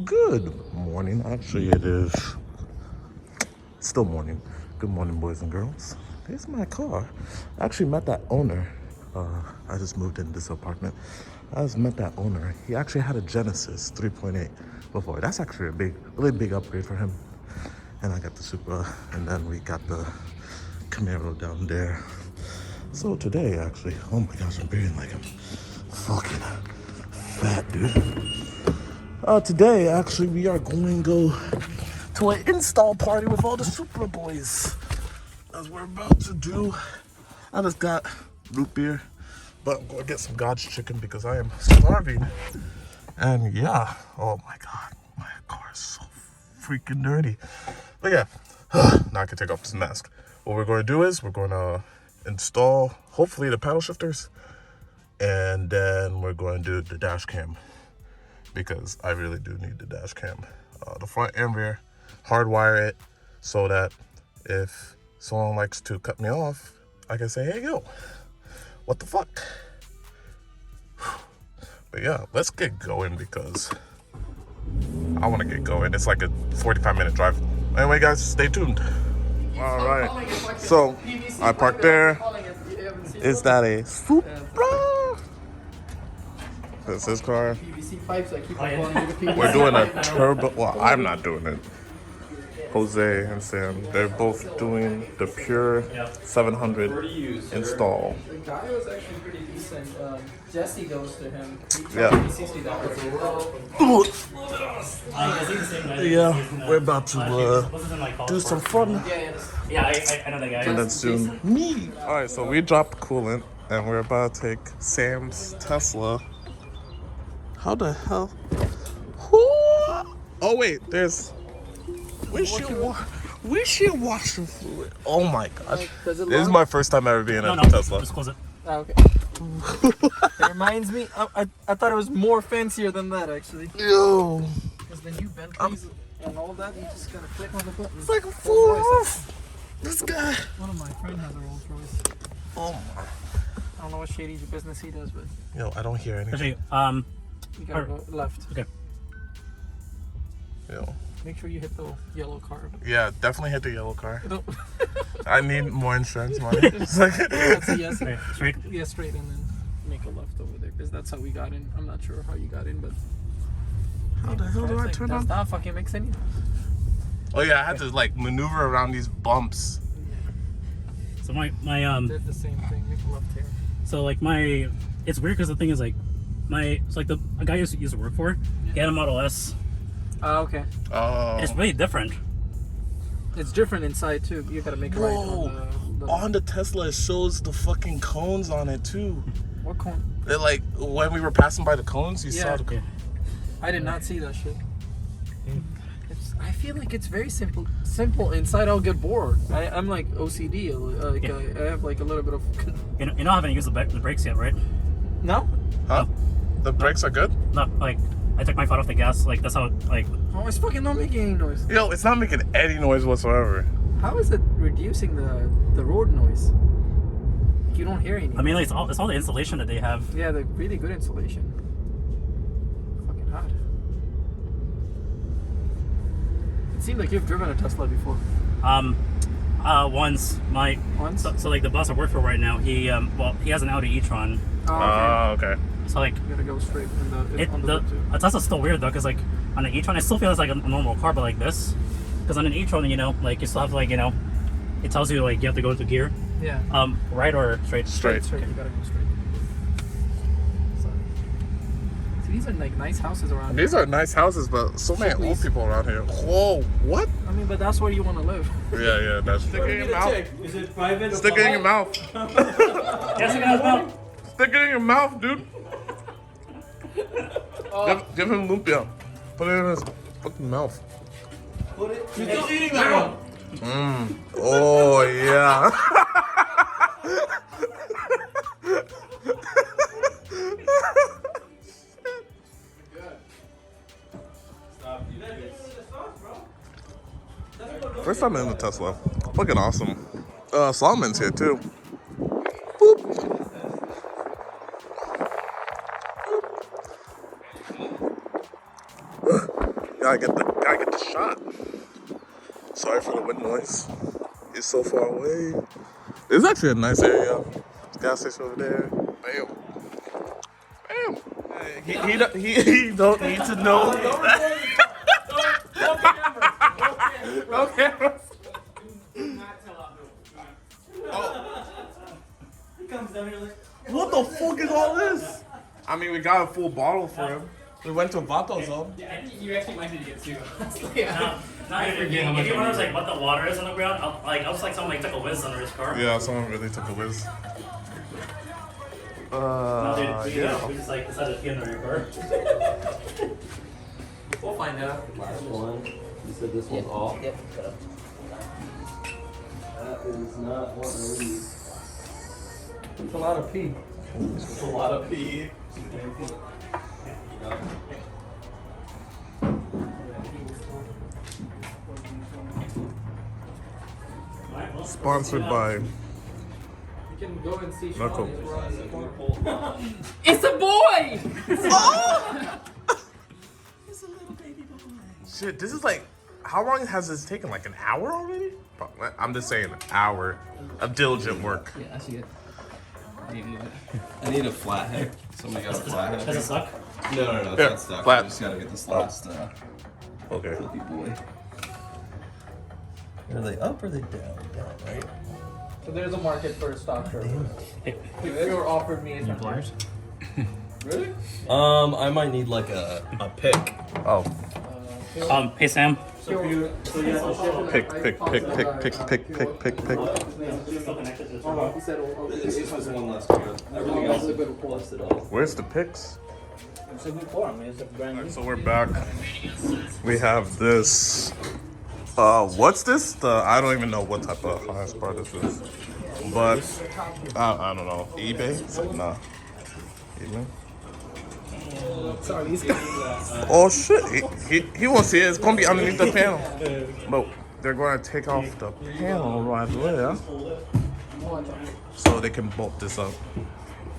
Good morning. Actually, it is still morning. Good morning, boys and girls. There's my car. I actually met that owner. I just moved in this apartment. I just met that owner. He actually had a Genesis 3.8 before. That's actually a really big upgrade for him. And I got the Supra, and then we got the Camaro down there. So today, actually, oh my gosh, I'm breathing like I'm fucking fat, dude. Today, actually, we are going to go to an install party with all the Supra boys. As we're about to do. I just got root beer, but I'm going to get some God's chicken because I am starving. And yeah, oh my God, my car is so freaking dirty. But yeah, now I can take off this mask. What we're going to do is we're going to install, hopefully, the paddle shifters. And then we're going to do the dash cam because I really do need the dash cam. The front and rear, hardwire it so that if someone likes to cut me off, I can say, hey, yo, what the fuck? But yeah, let's get going because I want to get going. It's like a 45-minute drive. Anyway, guys, stay tuned. All right. So I parked there. Is that a Supra? That's his car. We're doing a turbo. Well, I'm not doing it. Jose and Sam, they're both doing the Pure 700 install. The guy was actually pretty decent. Jesse goes to him. Yeah. Yeah, we're about to do some fun. Yeah, I know that guy. And then soon, me. All right, so we dropped coolant and we're about to take Sam's Tesla. How the hell? Oh wait, there's windshield fluid. Oh my gosh. This is my first time ever being in a Tesla. Just close it. Okay. It reminds me. I thought it was more fancier than that actually. Yo. Because the new Bentleys and all that, you just gotta click on the button. It's like a full roof. This guy. One of my friends has a Rolls Royce. Oh my. I don't know what shady business he does, but Yo, I don't hear anything. Actually, you gotta go left. Okay. Yo. Make sure you hit the yellow car. Yeah, definitely hit the yellow car. Don't- I need more insurance money. It's like, That's a yes. Okay, straight. Yeah, straight, and then make a left over there, because that's how we got in. I'm not sure how you got in, but how the hell do I turn does on? not fucking make sense. Oh yeah, I had to like maneuver around these bumps. So my Did the same thing. Make a left here. so like my, it's weird because the thing is like, it's like a guy I used to work for. He had a Model S. Oh, okay. Oh. It's really different. It's different inside too. You gotta make a right on the On the Tesla, it shows the fucking cones on it too. What cone? It, like when we were passing by the cones, you saw Yeah. the cones. I did not see that shit. I feel like it's very simple. Simple inside, I'll get bored. I'm like OCD. Like Yeah. I have like a little bit of. You know, I haven't used the brakes yet, right? No. Huh? The brakes are good? Not like I took my foot off the gas. Like that's how like. Oh, it's fucking not making any noise. Yo, it's not making any noise whatsoever. How is it reducing the road noise? You don't hear any. I mean, like, it's all the insulation that they have. Yeah, they're really good insulation. Fucking hot. It seemed like you've driven a Tesla before. Once Once? so like the boss I work for right now, he he has an Audi e-tron. Oh, okay. Okay. So like You gotta go straight on the the road too. Tesla's still weird though, because like on an e-tron, it still feels like a normal car, but like this, because on an e-tron, you know, like you still have to, like, you know, it tells you like you have to go into gear, Yeah. right or straight. Straight. Straight. You gotta go straight. So, see, these are like nice houses around here. These are nice houses, but so many old Please. people around here. Whoa, what? I mean, but that's where you want to live. Yeah, that's stick it in your mouth. Is it private? Stick it in your mouth. Yes, it is, no. Stick it in your mouth, dude. Give him lumpia. Put it in his fucking mouth. You're still eating that one. Oh yeah. First time in the Tesla. Fucking awesome. Solomon's here too. Boop. Gotta get the shot. Sorry for the wind noise. It's so far away. It's actually a nice area. Gas station over there. Bam. Bam. He don't need to know. No cameras. What the fuck is all this? I mean, we got a full bottle for him. We went to Vato Zone. Yeah, you actually might need to get two. I forget how much. If he wonders like what the water is on the ground, I was like someone like took a whiz under his car. Yeah, someone really took a whiz. No, dude, Yeah. we just like decided to pee under your car. We'll find out. Last one. You said this one's off? Yep. That is not what I need. It's a lot of pee. It's a lot of pee. Sponsored by You can go and see Knuckle. Sean. It's a boy! Shit, this is like, how long has this taken? Like an hour already? I'm just saying, an hour of diligent work. Yeah, I see it. I need a flathead. Somebody got a Does it flathead? suck? No, it's Yeah, not stuck. flat. I just gotta get this last Okay. flippy boy. Are they up or are they down? Down, right? So there's a market for a stock shirt. Hey, If you were offered me a pliers? Really? I might need like a pick. Oh. Hey Sam. So you have to Pick. Still connected to the Hold on, he said, oh, This was one last year. Everything else is busted off. Where's the picks? it's a good form. It's a brand new. So we're back. We have this. What's this? I don't even know what type of harness bar this is. But, I don't know. eBay? Nah. eBay? Sorry, Oh shit, he won't see it. It's gonna be underneath the panel. But they're gonna take off the panel right there. So they can bolt this up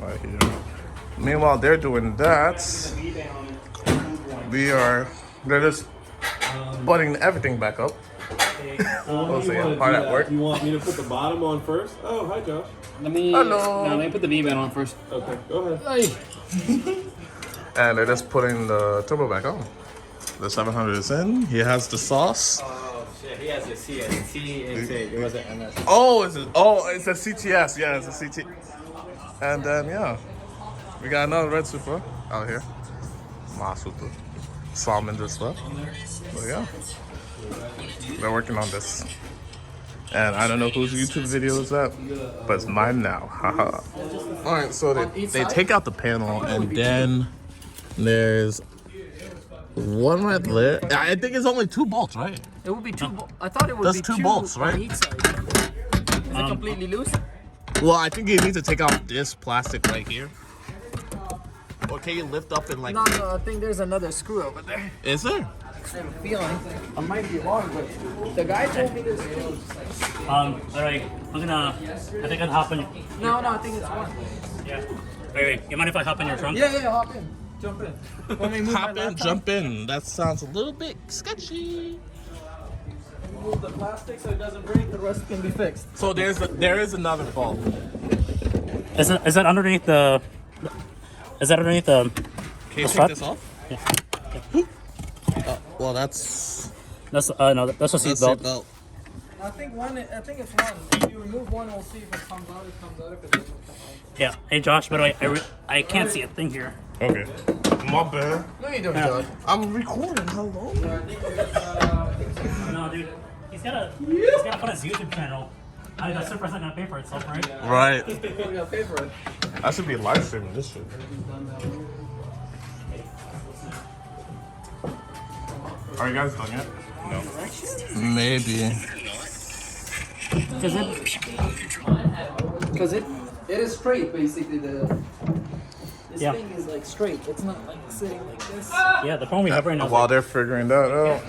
right here. Meanwhile, they're doing that. They're just butting everything back up. We'll see how that works. You want me to put the bottom on first? Oh, hi, Josh. Hello. let me put the V-band on first. Okay, go ahead. And they're just putting the turbo back on. The 700 is in. He has the sauce. Oh, shit. He has a CST intake. It wasn't MS. It's a CTS. Yeah, it's a CT. And then, yeah. We got another red Supra out here. Ma Supra. Salmons and stuff. So, yeah. They're working on this. And I don't know whose YouTube video is that, but it's mine now. Haha. Alright, so they take out the panel and then there's one right there. I think it's only 2 bolts, right? It would be two. I thought it would That's be 2 two bolts, right? on each side. Is it completely loose? Well, I think you need to take out this plastic right here. Or can you lift up and like... No, I think there's another screw over there. Is there? I'm feeling. I might be wrong, but the guy told me there's two. Alright, I think I'll hop in. No, I think it's one. Yeah. Wait, you mind if I hop in your trunk? Yeah, hop in. Jump in. Want me to move Hop my in, laptop? jump in. That sounds a little bit sketchy. Move the plastic so it doesn't break. The rest can be fixed. So there is another bolt. Is that underneath the? Is that underneath the? Can you strap? take this off? Yeah. Well, that's That's no, that's a seat belt. seatbelt. I think it's one. If you remove one, we'll see if it comes out. It comes out. If it doesn't come out. Yeah. Hey Josh, by the way, I can't see a thing here. Okay. My bad. No, you don't, Yeah. John. I'm recording. Hello. No, dude. He's gotta put his YouTube channel. I mean, the Supra's not gonna pay for itself, right? Right. We gotta pay for it. I should be live streaming this shit. Are you guys done yet? No. Maybe. Because it is straight, basically. This Yeah. thing is like straight. It's not like sitting like this. Yeah, the problem we have right now. While they're figuring that out,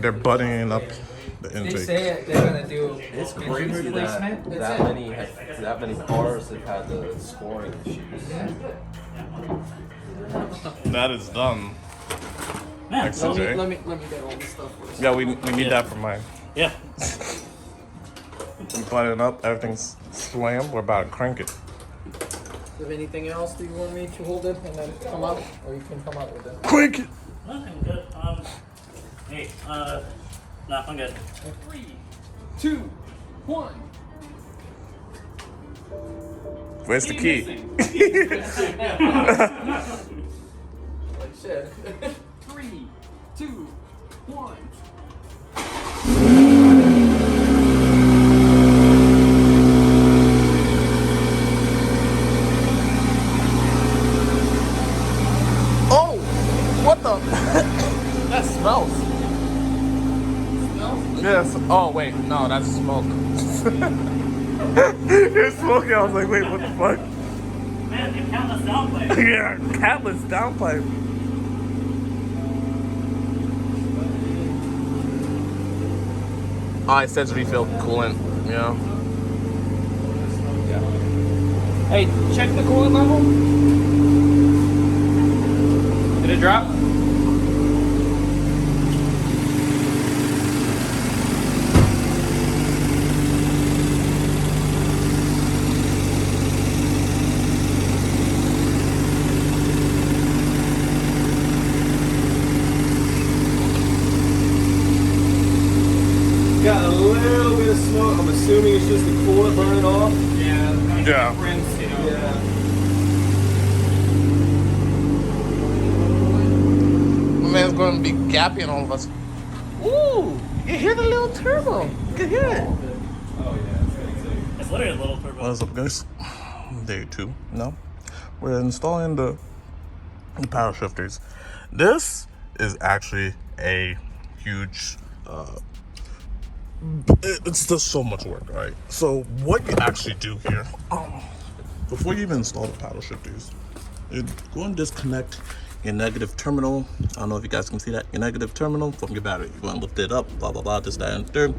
they're buttoning up the They intake. say they're gonna do It's engine crazy replacement. that many cars have had the scoring issues. That is done. Man, so, Okay. Let me get all this stuff first. Yeah, we need that for mine. yeah. I'm buttoning it up. Everything's slammed. We're about to crank it. Do you have anything else that you want me to hold it and then come out? Or you can come out with it? Crank it. Nothing good. Hey, nah, I'm good. 3, 2, 1. Where's the key? Like shit. 3, 2, 1. Oh, what the? That smells. Yes. Oh wait, no, that's smoke. You're smoking. I was like, wait, what the fuck? Man, you count us down, play. Yeah, catless downpipe. Oh, it says refill coolant. Yeah. Hey, check the coolant level. Did it drop? Got a little bit of smoke. I'm assuming it's just the coolant burning off. Yeah. Yeah. Rinse, you know. Yeah. My man's going to be gapping all of us. Ooh, you hear the little turbo. You can hear it. It's literally a little turbo. What is up, guys? Day 2. No, we're installing the power shifters. This is actually a huge. It's just so much work, right? So what you actually do here, before you even install the paddle shifters, you go and disconnect your negative terminal. I don't know if you guys can see that. Your negative terminal from your battery. You're going to lift it up, blah, blah, blah, this, that, and third.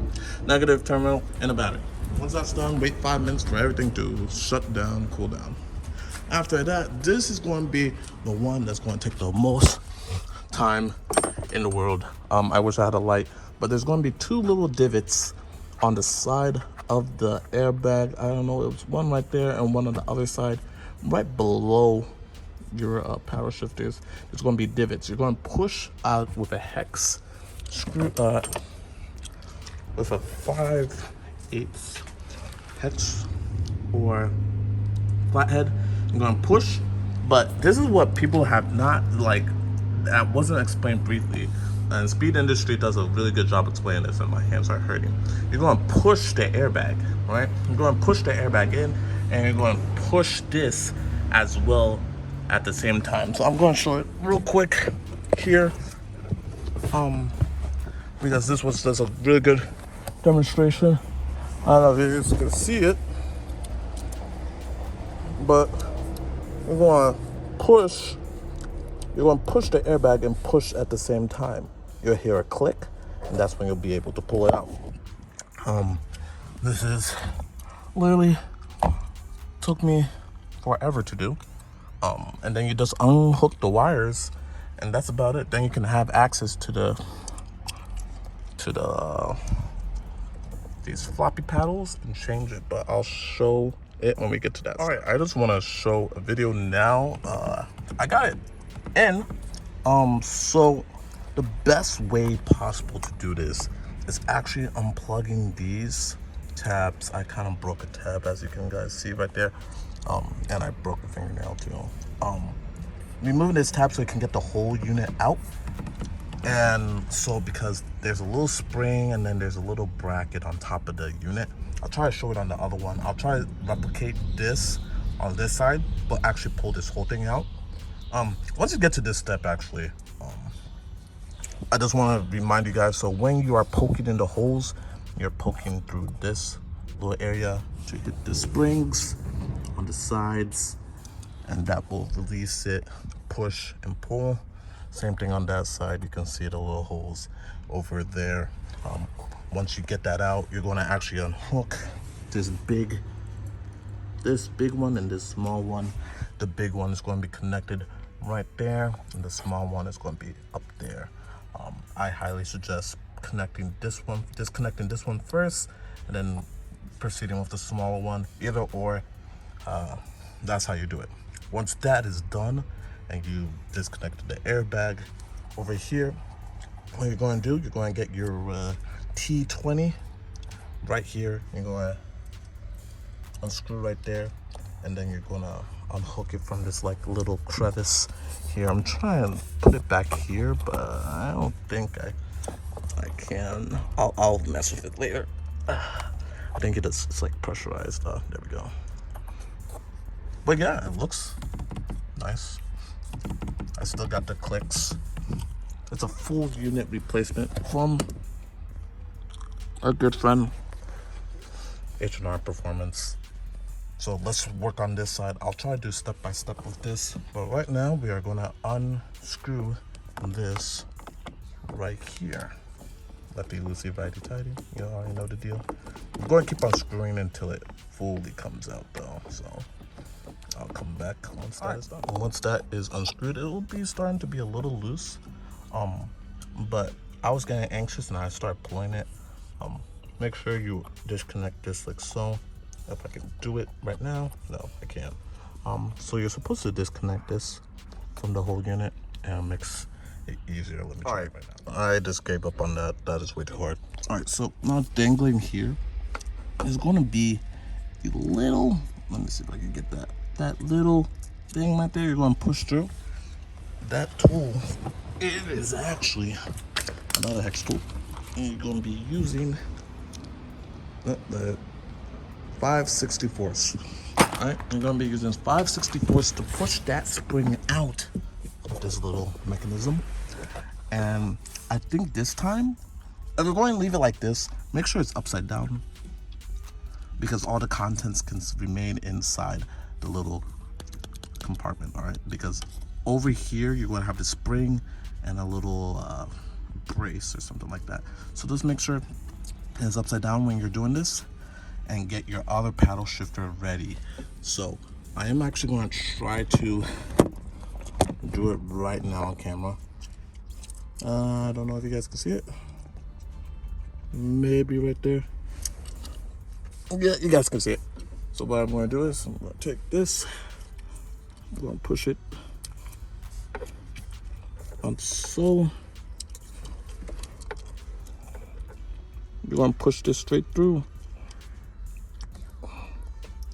Negative terminal and a battery. Once that's done, wait 5 minutes for everything to shut down, cool down. After that, this is going to be the one that's going to take the most time in the world. I wish I had a light, but there's going to be 2 little divots on the side of the airbag. I don't know, it was one right there and one on the other side, right below your power shifters. There's going to be divots. You're going to push out with a hex screw, with a 5/8 hex or flathead. I'm going to push, but this is what people have not, like, that wasn't explained briefly. And Speed Industry does a really good job explaining this, and my hands are hurting. You're going to push the airbag, right? You're going to push the airbag in, and you're going to push this as well at the same time. So I'm going to show it real quick here, because this was just a really good demonstration. I don't know if you guys can see it, but you're going to push. You're going to push the airbag and push at the same time. You'll hear a click, and that's when you'll be able to pull it out. This is literally took me forever to do. And then you just unhook the wires, and that's about it. Then you can have access to these floppy paddles and change it. But I'll show it when we get to that. All right, I just want to show a video now. I got it. And so the best way possible to do this is actually unplugging these tabs. I kind of broke a tab, as you can guys see right there, and I broke a fingernail too. Removing this tab so it can get the whole unit out. And so because there's a little spring and then there's a little bracket on top of the unit, I'll try to show it on the other one. I'll try to replicate this on this side, but actually pull this whole thing out. Once you get to this step, actually, I just want to remind you guys, so when you are poking in the holes, you're poking through this little area to hit the springs on the sides, and that will release it, push and pull. Same thing on that side, you can see the little holes over there. Once you get that out, you're going to actually unhook this big one and this small one. The big one is going to be connected right there, and the small one is going to be up there. I highly suggest disconnecting this one first, and then proceeding with the smaller one. Either or, that's how you do it. Once that is done, and you disconnected the airbag, over here, what you're going to do, you're going to get your T20 right here. You're going to unscrew right there, and then you're going to unhook it from this like little crevice here. I'm trying to put it back here, but I don't think I can. I'll mess with it later. I think it's like pressurized. There we go. But yeah, it looks nice. I still got the clicks. It's a full unit replacement from our good friend H&R Performance. So let's work on this side. I'll try to do step by step with this, but right now we are going to unscrew this right here. Lefty loosey, righty tighty. You already know the deal. I'm going to keep unscrewing until it fully comes out though. So I'll come back once that is done. Once that is unscrewed, it will be starting to be a little loose. But I was getting anxious and I started pulling it. Make sure you disconnect this like so. If I can do it right now, no, I can't. So you're supposed to disconnect this from the whole unit and makes it easier. Let me try it right now. I just gave up on that. That is way too hard. All right, so now dangling here is going to be a little. Let me see if I can get that little thing right there. You're going to push through. That tool, it is actually another hex tool, and you're going to be using the 5/64. All right, you're going to be using 5/64 to push that spring out of this little mechanism. And I think this time, if we're going to leave it like this, make sure it's upside down, because all the contents can remain inside the little compartment. All right, because over here you're going to have the spring and a little brace or something like that. So just make sure it's upside down when you're doing this, and get your other paddle shifter ready. So I am actually going to try to do it right now on camera. I don't know if you guys can see it. Maybe right there. Yeah, you guys can see it. So what I'm going to do is I'm going to take this, I'm going to push it on so. You're going to push this straight through.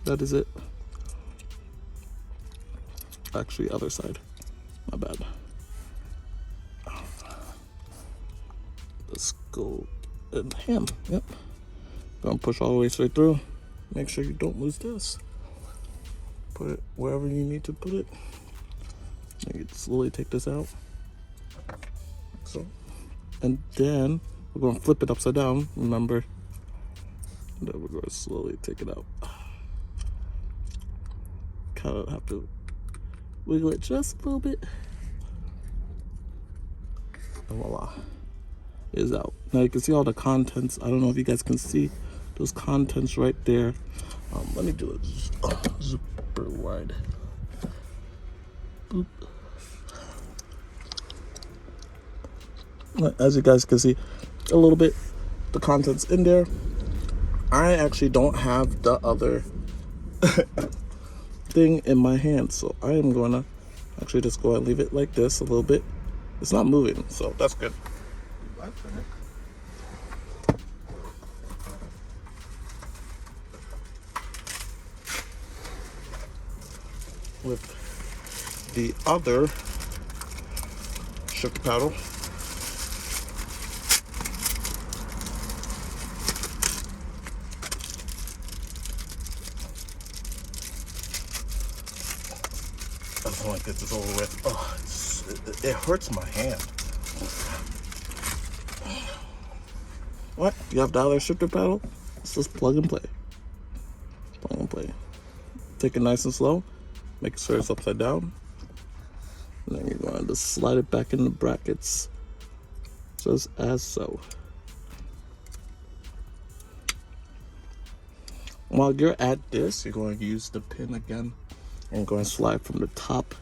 That is it. Actually, other side. My bad. Let's go in hand. Yep. Gonna push all the way straight through. Make sure you don't lose this. Put it wherever you need to put it. You can slowly take this out. So, and then we're gonna flip it upside down. Remember. And then we're gonna slowly take it out. Kind of have to wiggle it just a little bit, and voila, it is out. Now you can see all the contents. I don't know if you guys can see those contents right there. Let me do it super wide. Boop. As you guys can see, a little bit the contents in there. I actually don't have the other thing in my hand, so I am gonna actually just go and leave it like this a little bit. It's not moving, so that's good. With the other shifter paddle, I just want to get this over with. Oh, it hurts my hand. What? You have the other shifter paddle? Let's just plug and play. Plug and play. Take it nice and slow. Make sure it's upside down. And then you're going to just slide it back in the brackets. Just as so. While you're at this, you're going to use the pin again. And going to slide from the top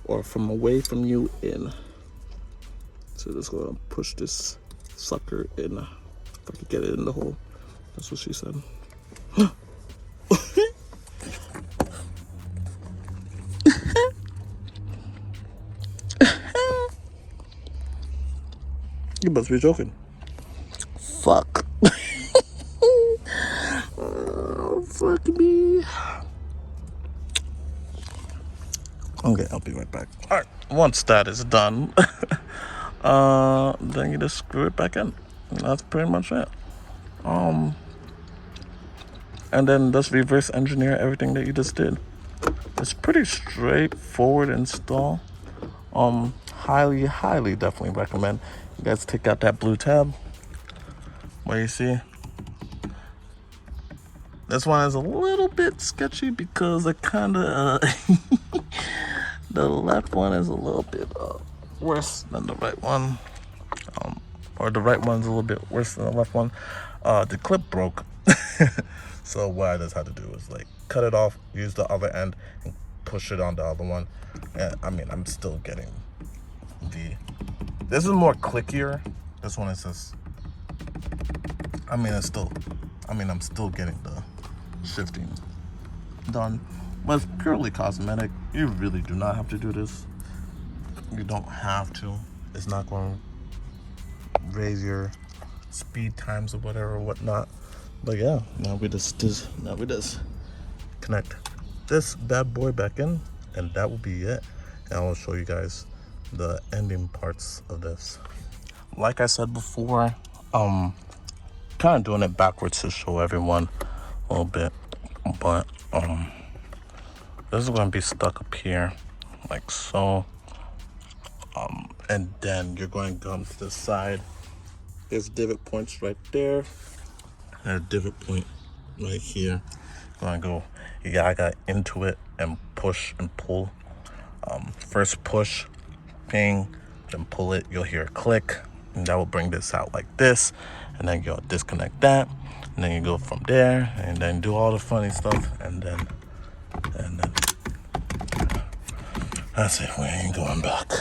or from away from you in. So just gonna push this sucker in. If I could get it in the hole. That's what she said. You must be joking. Fuck. Oh, fuck me. Okay, I'll be right back. Alright, once that is done, then you just screw it back in. That's pretty much it. And then just reverse engineer everything that you just did. It's pretty straightforward install. Highly definitely recommend you guys take out that blue tab. Where you see this one is a little bit sketchy because it kind of the left one is a little bit worse than the right one, or the right one's a little bit worse than the left one. The clip broke, so what I just had to do is like cut it off, use the other end, and push it on the other one. And I mean, I'm still getting this is more clickier. This one is just, I'm still getting the shifting done, but it's purely cosmetic. You really do not have to do this. You don't have to. It's not going to raise your speed times or whatever or whatnot. But yeah, now we just connect this bad boy back in, and that will be it. And I'll show you guys the ending parts of this. Like I said before, kind of doing it backwards to show everyone a little bit, but this is going to be stuck up here like so, and then you're going to come to the side. There's divot points right there and a divot point right here. Gonna go, you gotta into it and push and pull. First push, ping, then pull it, you'll hear a click, and that will bring this out like this, and then you'll disconnect that, and then you go from there, and then do all the funny stuff, and then that's it. We ain't going back.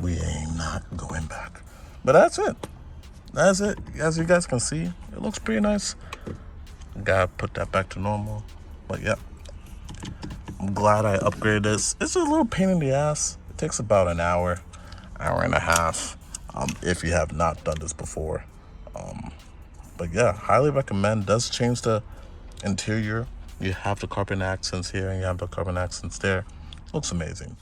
We ain't not going back. But that's it. That's it. As you guys can see, it looks pretty nice. Gotta put that back to normal. But yeah, I'm glad I upgraded this. It's a little pain in the ass. It takes about an hour and a half, if you have not done this before. But yeah, highly recommend. Does change the interior. You have the carbon accents here and you have the carbon accents there. Looks amazing.